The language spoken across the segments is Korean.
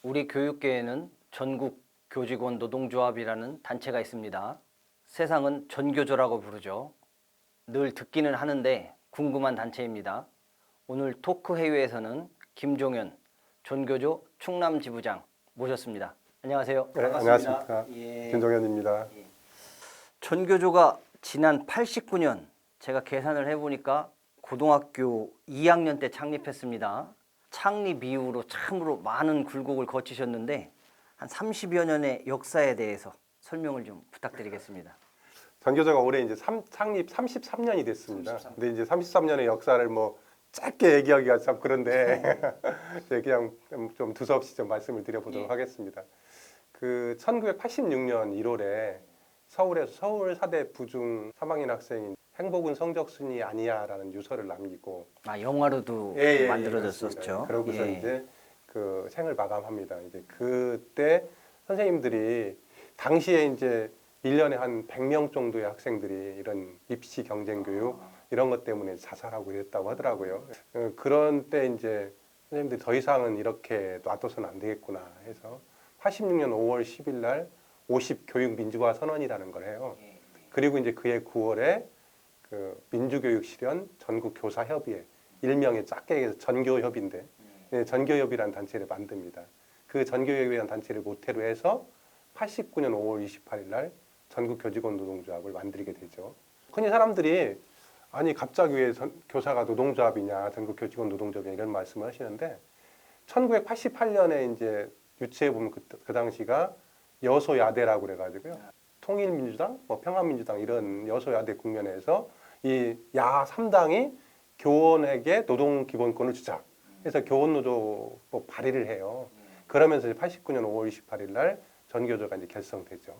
우리 교육계에는 전국 교직원 노동조합이라는 단체가 있습니다. 세상은 전교조라고 부르죠. 늘 듣기는 하는데 궁금한 단체입니다. 오늘 토크 회의에서는 김종현 전교조 충남지부장 모셨습니다. 안녕하세요. 네, 반갑습니다. 안녕하십니까. 예. 김종현입니다. 전교조가 지난 89년 제가 계산을 해보니까 고등학교 2학년 때 창립했습니다. 창립 이후로 참으로 많은 굴곡을 거치셨는데 한 30여 년의 역사에 대해서 설명을 좀 부탁드리겠습니다. 전교조가 올해 이제 창립 33년이 됐습니다. 근데 이제 33년의 역사를 뭐 짧게 얘기하기가 참 그런데 이제 그냥 좀 두서없이 좀 말씀을 드려보도록 하겠습니다. 그 1986년 1월에 서울에서 서울 사대 부중 3학년 학생인 행복은 성적 순위 아니야라는 유서를 남기고 영화로도 예, 만들어졌었죠. 그렇습니다. 그러고서 예. 이제 그 생을 마감합니다. 이제 그때 선생님들이 당시에 이제 1년에 한 100명 정도의 학생들이 이런 입시 경쟁 교육 이런 것 때문에 자살하고 이랬다고 하더라고요. 그런 때 이제 선생님들이 더 이상은 이렇게 놔둬서는 안 되겠구나 해서 86년 5월 10일 날 50 교육 민주화 선언이라는 걸 해요. 그리고 이제 그해 9월에 그 민주교육 실현 전국 교사 협의회, 일명의 작게 해서 전교협인데 전교협이라는 단체를 만듭니다. 그 전교협이라는 단체를 모태로 해서 89년 5월 28일 날 전국 교직원 노동조합을 만들게 되죠. 흔히 사람들이 아니 갑자기 왜 교사가 노동조합이냐, 전국 교직원 노동조합이냐 이런 말씀을 하시는데 1988년에 이제 유치해 보면 그 당시가 여소야대라고 그래가지고요. 통일민주당, 뭐 평화민주당 이런 여소야대 국면에서 이 야 3당이 교원에게 노동기본권을 주자. 해서 교원노조법 발의를 해요. 그러면서 이제 89년 5월 28일 날 전교조가 이제 결성되죠.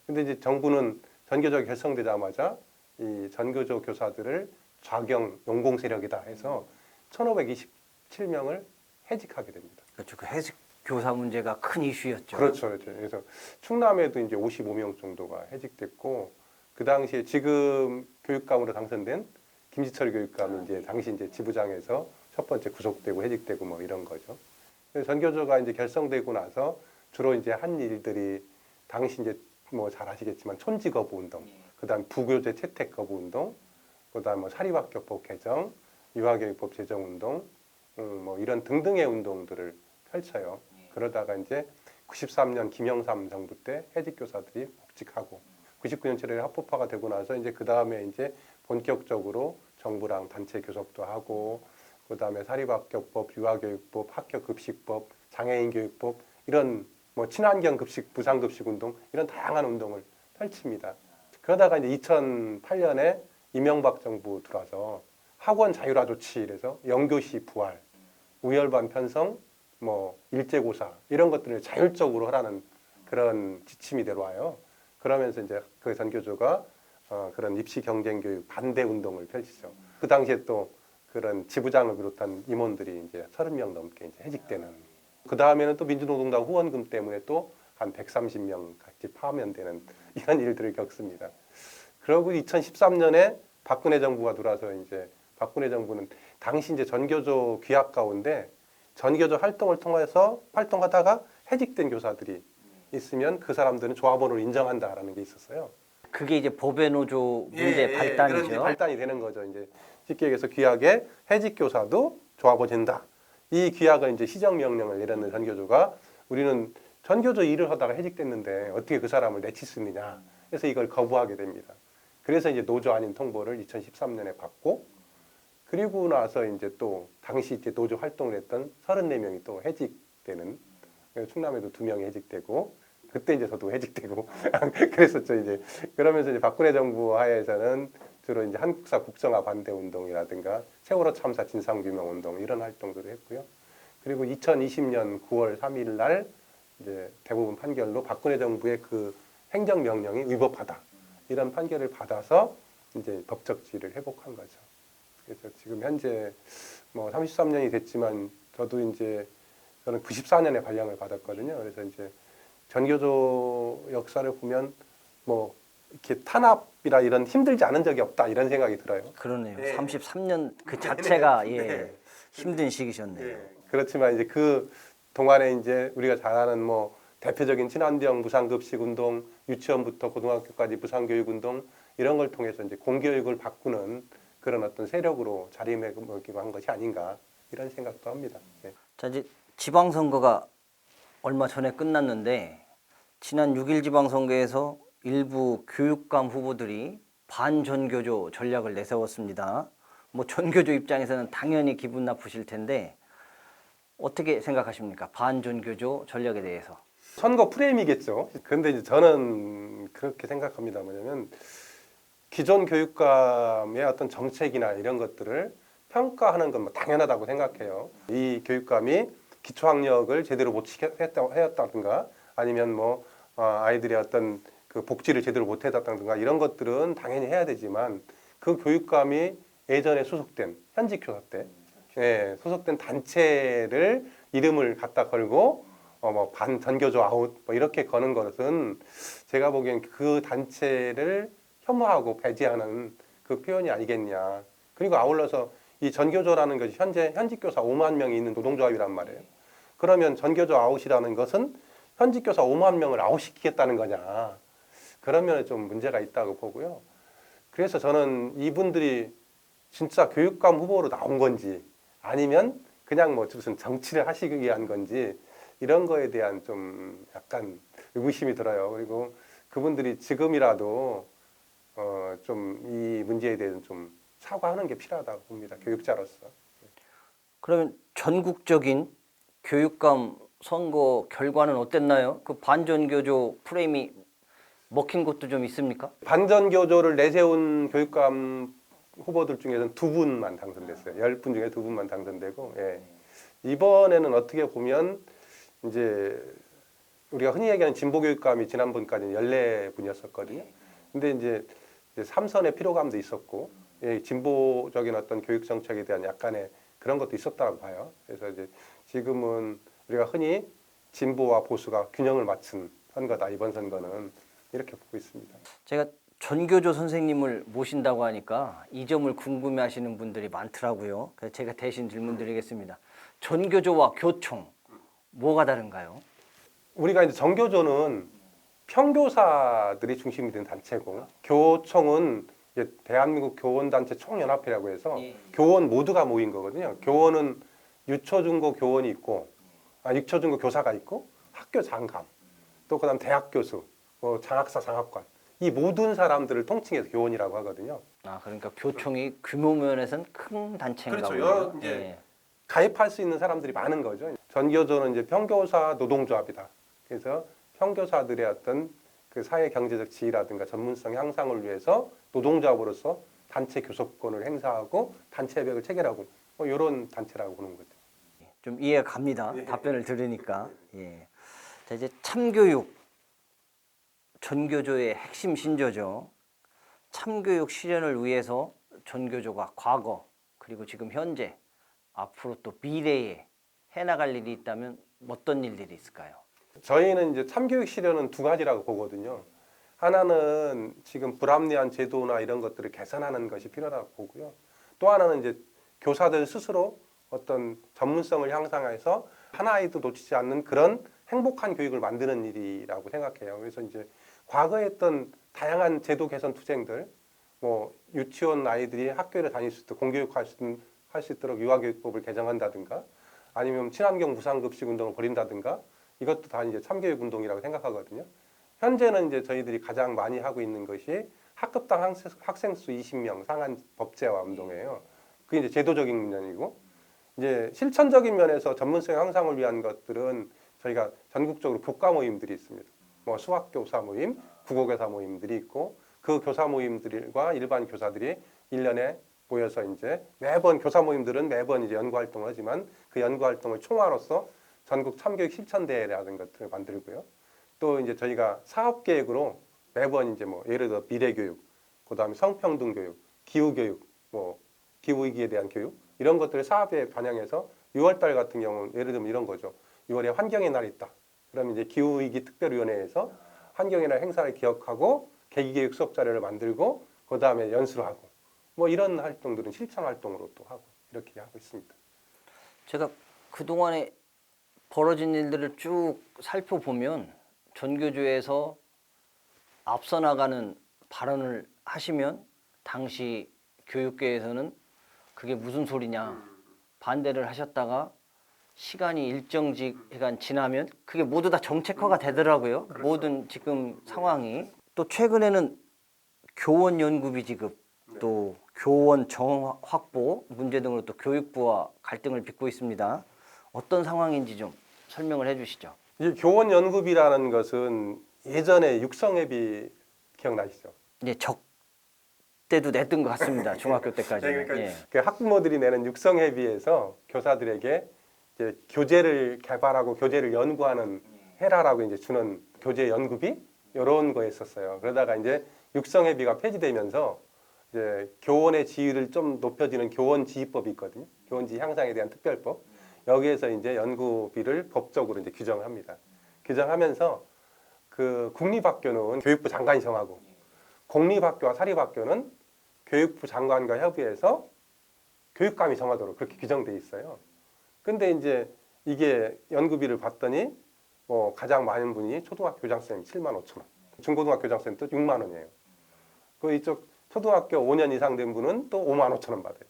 근데 이제 정부는 전교조가 결성되자마자 이 전교조 교사들을 좌경 용공 세력이다 해서 1,527명을 해직하게 됩니다. 그렇죠. 그 해직 교사 문제가 큰 이슈였죠. 그렇죠, 그렇죠. 그래서 충남에도 이제 55명 정도가 해직됐고 그 당시에 지금 교육감으로 당선된 김지철 교육감이 이제 당시 이제 지부장에서 첫 번째 구속되고 해직되고 뭐 이런 거죠. 그래서 전교조가 이제 결성되고 나서 주로 이제 한 일들이 당시 이제 뭐 잘 아시겠지만 촌지 거부 운동, 그다음 부교재 채택 거부 운동, 그다음 뭐 사립학교법 개정, 유아교육법 제정 운동, 뭐 이런 등등의 운동들을 펼쳐요. 그러다가 이제 93년 김영삼 정부 때 해직 교사들이 복직하고 99년 7월에 합법화가 되고 나서 이제 그 다음에 이제 본격적으로 정부랑 단체 교섭도 하고 그 다음에 사립학교법, 유아교육법, 학교급식법, 장애인교육법 이런 뭐 친환경 급식, 무상급식 운동 이런 다양한 운동을 펼칩니다. 그러다가 이제 2008년에 이명박 정부 들어와서 학원 자율화 조치 이래서 영교시 부활, 우열반 편성, 뭐 일제고사 이런 것들을 자율적으로 하라는 그런 지침이 내려와요. 그러면서 이제 그 전교조가 그런 입시 경쟁 교육 반대 운동을 펼치죠. 그 당시에 또 그런 지부장을 비롯한 임원들이 이제 30명 넘게 이제 해직되는. 그 다음에는 또 민주노동당 후원금 때문에 또 한 130명 같이 파면되는 이런 일들을 겪습니다. 그리고 2013년에 박근혜 정부가 들어와서 이제 박근혜 정부는 당시 이제 전교조 귀학 가운데 전교조 활동을 통해서 활동하다가 해직된 교사들이 있으면 그 사람들은 조합원으로 인정한다라는 게 있었어요. 그게 이제 법의 노조 문제 발단이죠. 그런 발단이 되는 거죠. 이제 쉽게 얘기해서 귀학에 해직 교사도 조합원 된다. 이 귀학을 이제 시정 명령을 내렸는 전교조가 우리는 전교조 일을 하다가 해직됐는데 어떻게 그 사람을 내칠 수 있느냐. 그래서 이걸 거부하게 됩니다. 그래서 이제 노조 아닌 통보를 2013년에 받고 그리고 나서 이제 또 당시 이제 노조 활동을 했던 34명이 또 해직되는 충남에도 2명이 해직되고 그때 이제 저도 해직되고 그랬었죠 이제 그러면서 이제 박근혜 정부 하에서는 주로 이제 한국사 국정화 반대 운동이라든가 세월호 참사 진상 규명 운동 이런 활동들을 했고요. 그리고 2020년 9월 3일 날 이제 대부분 판결로 박근혜 정부의 그 행정 명령이 위법하다 이런 판결을 받아서 이제 법적 지위를 회복한 거죠. 그래서 지금 현재 뭐 33년이 됐지만 저도 이제 저는 94년에 발령을 받았거든요. 그래서 이제 전교조 역사를 보면 뭐 이렇게 탄압이라 이런 힘들지 않은 적이 없다 이런 생각이 들어요. 그러네요. 네. 33년 그 자체가 네. 힘든 시기셨네요. 그렇지만 이제 그 동안에 이제 우리가 잘 아는 뭐 대표적인 친환경 무상급식 운동, 유치원부터 고등학교까지 무상교육운동 이런 걸 통해서 이제 공교육을 바꾸는 그런 어떤 세력으로 자리매김하고 한 것이 아닌가 이런 생각도 합니다. 네. 자, 이제 지방선거가 얼마 전에 끝났는데 지난 6일 지방선거에서 일부 교육감 후보들이 반전교조 전략을 내세웠습니다. 뭐 전교조 입장에서는 당연히 기분 나쁘실 텐데 어떻게 생각하십니까? 반전교조 전략에 대해서. 선거 프레임이겠죠. 그런데 이제 저는 그렇게 생각합니다. 뭐냐면 기존 교육감의 어떤 정책이나 이런 것들을 평가하는 건 뭐 당연하다고 생각해요. 이 교육감이 기초학력을 제대로 못 해왔다든가 아니면 뭐 아이들의 어떤 그 복지를 제대로 못 해왔다든가 이런 것들은 당연히 해야 되지만 그 교육감이 예전에 소속된 현직 교사 때 소속된 단체를 이름을 갖다 걸고 뭐 반전교조 아웃 뭐 이렇게 거는 것은 제가 보기엔 그 단체를 혐오하고 배제하는 그 표현이 아니겠냐. 그리고 아울러서 이 전교조라는 것이 현재 현직 교사 5만 명이 있는 노동조합이란 말이에요. 그러면 전교조 아웃이라는 것은 현직 교사 5만 명을 아웃시키겠다는 거냐. 그러면 좀 문제가 있다고 보고요. 그래서 저는 이분들이 진짜 교육감 후보로 나온 건지 아니면 그냥 뭐 무슨 정치를 하시기 위한 건지 이런 거에 대한 좀 약간 의구심이 들어요. 그리고 그분들이 지금이라도 좀 이 문제에 대해서 좀 사과하는 게 필요하다고 봅니다. 교육자로서. 그러면 전국적인 교육감 선거 결과는 어땠나요? 그 반전교조 프레임이 먹힌 것도 좀 있습니까? 반전교조를 내세운 교육감 후보들 중에서는 2분만 당선됐어요. 10분 중에 2분만 당선되고 이번에는 어떻게 보면 이제 우리가 흔히 얘기하는 진보 교육감이 지난번까지는 14분이었었거든요. 근데 이제 3선의 피로감도 있었고 진보적인 어떤 교육 정책에 대한 약간의 그런 것도 있었다고 봐요. 그래서 이제 지금은 우리가 흔히 진보와 보수가 균형을 맞춘 선거다 이번 선거는 이렇게 보고 있습니다. 제가 전교조 선생님을 모신다고 하니까 이 점을 궁금해하시는 분들이 많더라고요. 그래서 제가 대신 질문드리겠습니다. 전교조와 교총 뭐가 다른가요? 우리가 이제 전교조는 평교사들이 중심이 된 단체고 교총은 이제 대한민국 교원단체 총연합회라고 해서 교원 모두가 모인 거거든요. 교원은 유초중고 교원이 있고 유초중고 교사가 있고 학교 장감 또 그다음 대학 교수 뭐 장학사 장학관 이 모든 사람들을 통칭해서 교원이라고 하거든요. 아, 그러니까 교총이 규모 면에서는 큰 단체인가 그렇죠. 보네요. 여러 이제 가입할 수 있는 사람들이 많은 거죠. 전교조는 이제 평교사 노동조합이다. 그래서 평교사들의 어떤 그 사회 경제적 지위라든가 전문성 향상을 위해서 노동조합으로서 단체 교섭권을 행사하고 단체협약을 체결하고 뭐 이런 단체라고 보는 거죠. 좀 이해가 갑니다. 답변을 들으니까. 예. 자, 이제 참교육 전교조의 핵심 신조죠. 참교육 실현을 위해서 전교조가 과거 그리고 지금 현재 앞으로 또 미래에 해나갈 일이 있다면 어떤 일들이 있을까요? 저희는 이제 참교육 실현은 2가지라고 보거든요. 하나는 지금 불합리한 제도나 이런 것들을 개선하는 것이 필요하다고 보고요. 또 하나는 이제 교사들 스스로 어떤 전문성을 향상해서 하나아이도 놓치지 않는 그런 행복한 교육을 만드는 일이라고 생각해요. 그래서 이제 과거에 했던 다양한 제도 개선 투쟁들, 뭐 유치원 아이들이 학교를 다닐 수 있도록 공교육할 수 있도록 유아교육법을 개정한다든가, 아니면 친환경 무상급식 운동을 벌인다든가, 이것도 다 이제 참교육 운동이라고 생각하거든요. 현재는 이제 저희들이 가장 많이 하고 있는 것이 학급당 학생 수 20명 상한 법제화 운동이에요. 그게 이제 제도적인 면이고, 이제 실천적인 면에서 전문성 향상을 위한 것들은 저희가 전국적으로 교과 모임들이 있습니다. 뭐 수학교사 모임, 국어교사 모임들이 있고 그 교사 모임들과 일반 교사들이 1년에 모여서 이제 매번 교사 모임들은 매번 이제 연구 활동을 하지만 그 연구 활동을 총괄로서 전국 참교육 실천대회라는 것들을 만들고요. 또 이제 저희가 사업 계획으로 매번 이제 뭐 예를 들어 미래교육, 그다음에 성평등 교육, 기후교육, 뭐 기후위기에 대한 교육 이런 것들을 사업에 반영해서 6월달 같은 경우는 예를 들면 이런 거죠. 6월에 환경의 날이 있다. 그럼 이제 기후위기 특별위원회에서 환경의 날 행사를 기억하고 계기교육 수업 자료를 만들고 그 다음에 연수를 하고 뭐 이런 활동들은 실천 활동으로 또 하고 이렇게 하고 있습니다. 제가 그동안에 벌어진 일들을 쭉 살펴보면 전교조에서 앞서 나가는 발언을 하시면 당시 교육계에서는 그게 무슨 소리냐 반대를 하셨다가 시간이 일정 기간 지나면 그게 모두 다 정책화가 되더라고요. 모든 지금 상황이. 또 최근에는 교원 연구비 지급, 또 교원 정원 확보 문제 등으로 또 교육부와 갈등을 빚고 있습니다. 어떤 상황인지 좀 설명을 해주시죠. 이 교원 연구비라는 것은 예전에 육성회비 기억나시죠? 예, 적 때도 냈던 것 같습니다. 중학교 때까지. 네, 그러니까 예. 그 학부모들이 내는 육성회비에서 교사들에게 이제 교재를 개발하고 교재를 연구하는 해라라고 이제 주는 교재 연구비 이런 거였었어요. 그러다가 이제 육성회비가 폐지되면서 이제 교원의 지위를 좀 높여지는 교원지휘법이 있거든요. 교원지휘 향상에 대한 특별법. 여기에서 이제 연구비를 법적으로 이제 규정을 합니다. 규정하면서 그 국립학교는 교육부 장관이 정하고 공립학교와 사립학교는 교육부 장관과 협의해서 교육감이 정하도록 그렇게 규정돼 있어요. 근데 이제 이게 연구비를 봤더니 뭐 가장 많은 분이 초등학교 교장선생님 7만 5천 원, 중고등학교 교장선생님 또 6만 원이에요. 그 이쪽 초등학교 5년 이상 된 분은 또 5만 5천 원 받아요.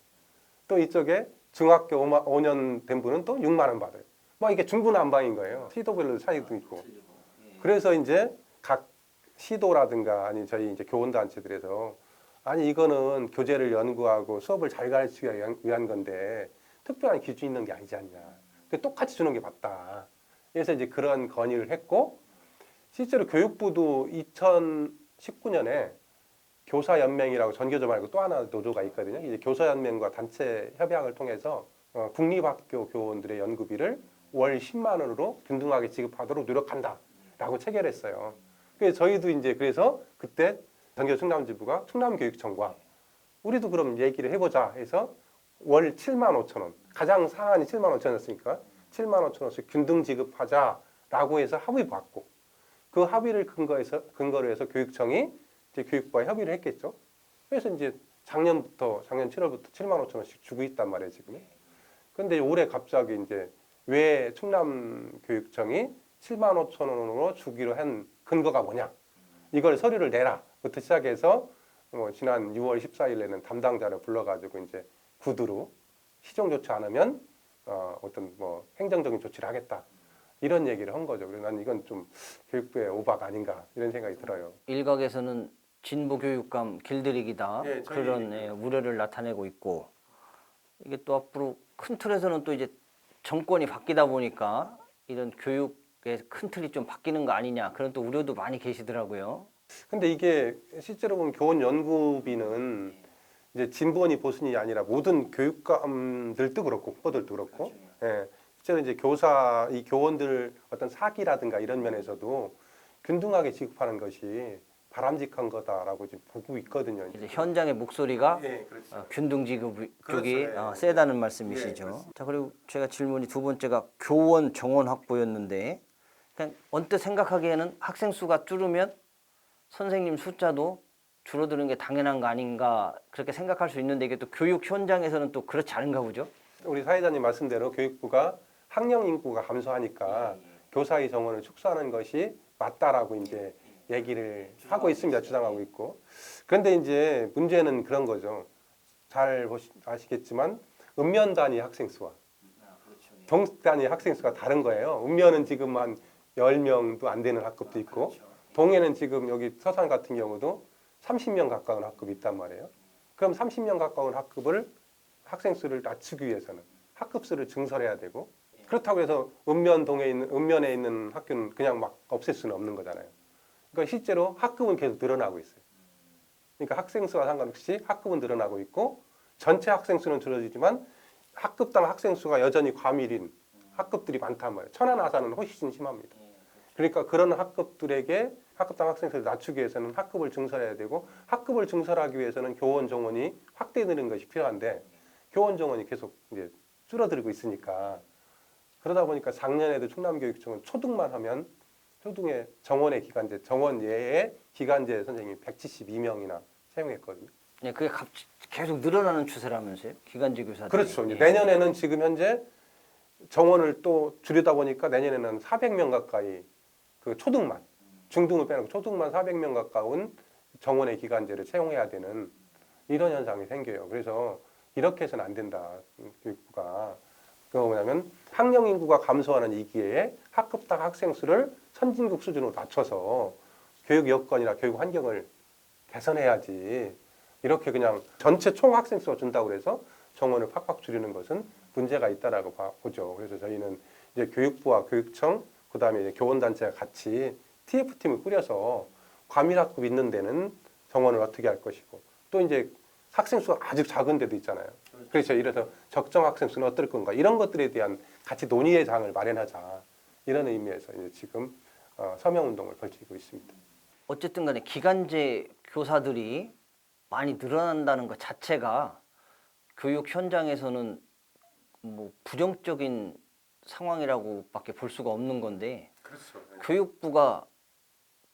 또 이쪽에 중학교 5년 된 분은 또 6만 원 받아요. 뭐 이게 중구난방인 거예요. 시도별로 차이도 있고. 그래서 이제 각 시도라든가 아니 저희 이제 교원단체들에서 아니 이거는 교재를 연구하고 수업을 잘 가르치기 위한 건데 특별한 기준이 있는 게 아니지 않냐. 똑같이 주는 게 맞다. 그래서 이제 그런 건의를 했고 실제로 교육부도 2019년에 교사연맹이라고 전교조 말고 또 하나 노조가 있거든요. 이제 교사연맹과 단체 협약을 통해서 국립학교 교원들의 연구비를 월 10만 원으로 균등하게 지급하도록 노력한다라고 체결했어요. 그래서 저희도 이제 그래서 그때 전교 충남지부가 충남교육청과 우리도 그럼 얘기를 해보자 해서 월 7만 5천 원, 가장 상한이 7만 5천 원이었으니까 7만 5천 원씩 균등 지급하자라고 해서 합의 받고 그 합의를 근거로 해서 교육청이 이제 교육부와 협의를 했겠죠. 그래서 이제 작년 7월부터 7만 5천 원씩 주고 있단 말이에요 지금. 근데 올해 갑자기 이제 왜 충남교육청이 7만 5천 원으로 주기로 한 근거가 뭐냐? 이걸 서류를 내라부터 시작해서 지난 6월 14일에는 담당자를 불러가지고 이제 구두로 시정 조치 안 하면 어떤 뭐 행정적인 조치를 하겠다 이런 얘기를 한 거죠. 그래서 난 이건 좀 교육부의 오바가 아닌가 이런 생각이 들어요. 일각에서는 진보 교육감 길들이기다 예, 그런 우려를 나타내고 있고 이게 또 앞으로 큰 틀에서는 또 이제 정권이 바뀌다 보니까 이런 교육의 큰 틀이 좀 바뀌는 거 아니냐 그런 또 우려도 많이 계시더라고요. 근데 이게 실제로 보면 교원 연구비는 이제 진보니 보수니 아니라 모든 교육감들도 그렇고 후보들도 그렇고, 예, 실제로 이제 이 교원들 어떤 사기라든가 이런 면에서도 균등하게 지급하는 것이 바람직한 거다라고 지금 보고 있거든요. 이제 현장의 목소리가 예, 그렇죠. 균등 지급 쪽이 그렇죠. 예. 세다는 예, 말씀이시죠. 그렇습니다. 자 그리고 제가 질문이 두 번째가 교원 정원 확보였는데 그냥 언뜻 생각하기에는 학생 수가 줄으면 선생님 숫자도 줄어드는 게 당연한 거 아닌가 그렇게 생각할 수 있는데 이게 또 교육 현장에서는 또 그렇지 않은가 보죠. 우리 사회자님 말씀대로 교육부가 학령 인구가 감소하니까 교사의 정원을 축소하는 것이 맞다라고 이제 얘기를 하고 있습니다. 주장하고 있고. 그런데 이제 문제는 그런 거죠. 잘 아시겠지만 읍면 단위 학생 수와 동 단위 학생 수가 다른 거예요. 읍면은 지금 한 10명도 안 되는 학급도 있고 동에는 지금 여기 서산 같은 경우도 30명 가까운 학급이 있단 말이에요. 그럼 30명 가까운 학급을 학생 수를 낮추기 위해서는 학급 수를 증설해야 되고 그렇다고 해서 읍면에 있는 학교는 그냥 막 없앨 수는 없는 거잖아요. 그러니까 실제로 학급은 계속 늘어나고 있어요. 그러니까 학생 수와 상관없이 학급은 늘어나고 있고 전체 학생 수는 줄어들지만 학급당 학생 수가 여전히 과밀인 학급들이 많단 말이에요. 천안아산은 훨씬 심합니다. 그러니까 그런 학급들에게 학급당 학생 수를 낮추기 위해서는 학급을 증설해야 되고 학급을 증설하기 위해서는 교원 정원이 확대되는 것이 필요한데 교원 정원이 계속 이제 줄어들고 있으니까 그러다 보니까 작년에도 충남교육청은 초등만 하면 초등의 정원의 기간제, 정원 예의 기간제 선생님이 172명이나 채용했거든요. 네, 그게 계속 늘어나는 추세라면서요? 기간제 교사들. 그렇죠. 이제 내년에는 지금 현재 정원을 또 줄이다 보니까 내년에는 400명 가까이 그 초등만, 중등을 빼놓고 초등만 400명 가까운 정원의 기간제를 채용해야 되는 이런 현상이 생겨요. 그래서 이렇게 해서는 안 된다. 교육부가. 그거 뭐냐면 학령 인구가 감소하는 이 기회에 학급당 학생 수를 선진국 수준으로 낮춰서 교육 여건이나 교육 환경을 개선해야지. 이렇게 그냥 전체 총 학생 수가 준다고 해서 정원을 팍팍 줄이는 것은 문제가 있다라고 보죠. 그래서 저희는 이제 교육부와 교육청, 그다음에 이제 교원단체가 같이 TF팀을 꾸려서 과밀학급 있는 데는 정원을 어떻게 할 것이고, 또 이제 학생 수가 아주 작은 데도 있잖아요. 그렇죠. 이래서 적정 학생 수는 어떨 건가, 이런 것들에 대한 같이 논의의 장을 마련하자, 이런 의미에서 이제 지금 서명 운동을 벌이고 있습니다. 어쨌든 간에 기간제 교사들이 많이 늘어난다는 것 자체가 교육 현장에서는 뭐 부정적인 상황이라고밖에 볼 수가 없는 건데, 그렇죠. 교육부가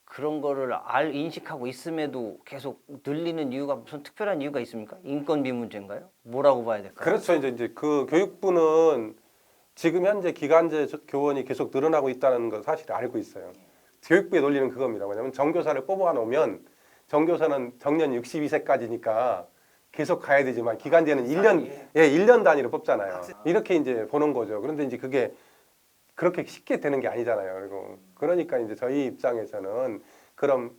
그런 거를 인식하고 있음에도 계속 늘리는 이유가 무슨 특별한 이유가 있습니까? 인건비 문제인가요? 뭐라고 봐야 될까요? 그렇죠. 이제 그 교육부는 지금 현재 기간제 교원이 계속 늘어나고 있다는 걸 사실 알고 있어요. 교육부의 논리는 그겁니다. 뭐냐면 정교사를 뽑아 놓으면 정교사는 정년 62세까지니까 계속 가야 되지만 기간제는 1년 단위로 뽑잖아요. 이렇게 이제 보는 거죠. 그런데 이제 그게 그렇게 쉽게 되는 게 아니잖아요. 그리고 그러니까 이제 저희 입장에서는 그럼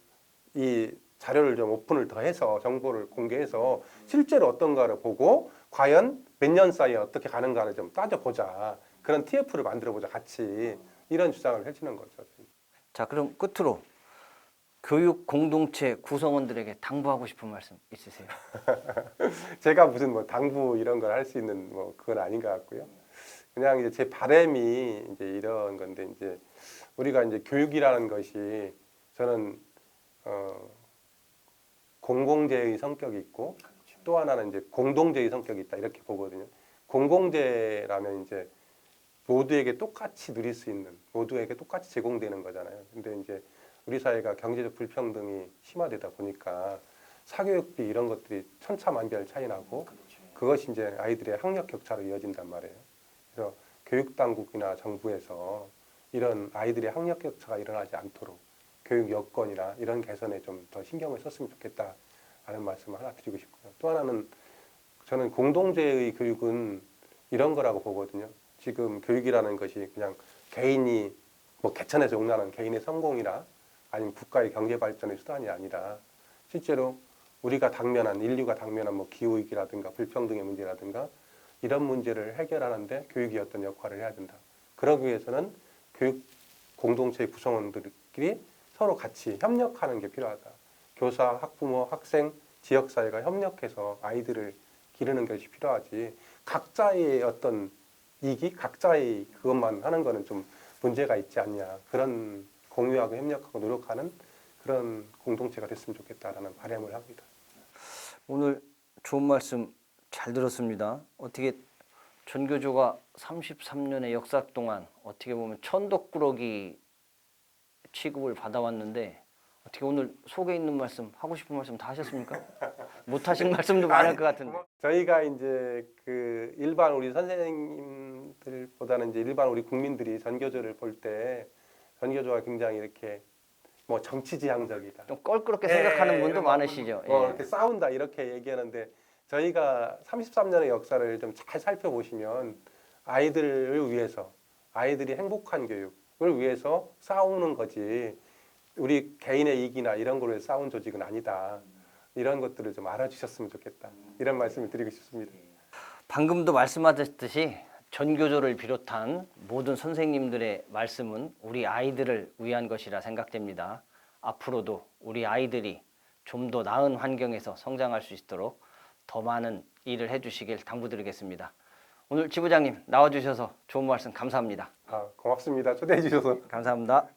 이 자료를 좀 오픈을 더 해서 정보를 공개해서 실제로 어떤가를 보고 과연 몇 년 사이에 어떻게 가는가를 좀 따져보자. 그런 TF를 만들어보자 같이, 이런 주장을 해주는 거죠. 자, 그럼 끝으로 교육 공동체 구성원들에게 당부하고 싶은 말씀 있으세요? 제가 무슨 뭐 당부 이런 걸 할 수 있는 뭐 그건 아닌 것 같고요. 그냥 이제 제 바람이 이제 이런 건데, 이제 우리가 이제 교육이라는 것이 저는 공공재의 성격이 있고 또 하나는 이제 공동재의 성격이 있다, 이렇게 보거든요. 공공재라면 이제 모두에게 똑같이 누릴 수 있는, 모두에게 똑같이 제공되는 거잖아요. 근데 이제 우리 사회가 경제적 불평등이 심화되다 보니까 사교육비 이런 것들이 천차만별 차이 나고, 그것이 이제 아이들의 학력 격차로 이어진단 말이에요. 그래서 교육 당국이나 정부에서 이런 아이들의 학력 격차가 일어나지 않도록 교육 여건이나 이런 개선에 좀 더 신경을 썼으면 좋겠다라는 말씀을 하나 드리고 싶고요. 또 하나는 저는 공동체의 교육은 이런 거라고 보거든요. 지금 교육이라는 것이 그냥 개인이 뭐 개천에서 용나는 개인의 성공이나 아니면 국가의 경제 발전의 수단이 아니라 실제로 우리가 당면한, 인류가 당면한 뭐 기후위기라든가 불평등의 문제라든가 이런 문제를 해결하는데 교육이 어떤 역할을 해야 된다. 그러기 위해서는 교육 공동체의 구성원들끼리 서로 같이 협력하는 게 필요하다. 교사, 학부모, 학생, 지역사회가 협력해서 아이들을 기르는 것이 필요하지, 각자의 어떤 이익이 각자의 그것만 하는 거는 좀 문제가 있지 않냐. 그런 공유하고 협력하고 노력하는 그런 공동체가 됐으면 좋겠다라는 바람을 합니다. 오늘 좋은 말씀 잘 들었습니다. 어떻게 전교조가 33년의 역사 동안 어떻게 보면 천덕꾸러기 취급을 받아왔는데, 어떻게 오늘 속에 있는 말씀, 하고 싶은 말씀 다 하셨습니까? 못 하신 말씀도 많을 것 같은데. 저희가 이제 그 일반 우리 선생님들보다는 이제 일반 우리 국민들이 전교조를 볼 때 전교조가 굉장히 이렇게 뭐 정치지향적이다, 좀 껄끄럽게 생각하는 분도 이런 많으시죠. 뭐 예. 이렇게 싸운다 이렇게 얘기하는데, 저희가 33년의 역사를 좀 잘 살펴보시면 아이들을 위해서, 아이들이 행복한 교육을 위해서 싸우는 거지 우리 개인의 이익이나 이런 걸로 해서 싸운 조직은 아니다. 이런 것들을 좀 알아주셨으면 좋겠다. 이런 말씀을 드리고 싶습니다. 방금도 말씀하셨듯이 전교조를 비롯한 모든 선생님들의 말씀은 우리 아이들을 위한 것이라 생각됩니다. 앞으로도 우리 아이들이 좀 더 나은 환경에서 성장할 수 있도록 더 많은 일을 해주시길 당부드리겠습니다. 오늘 지부장님 나와주셔서 좋은 말씀 감사합니다. 고맙습니다. 초대해 주셔서. 감사합니다.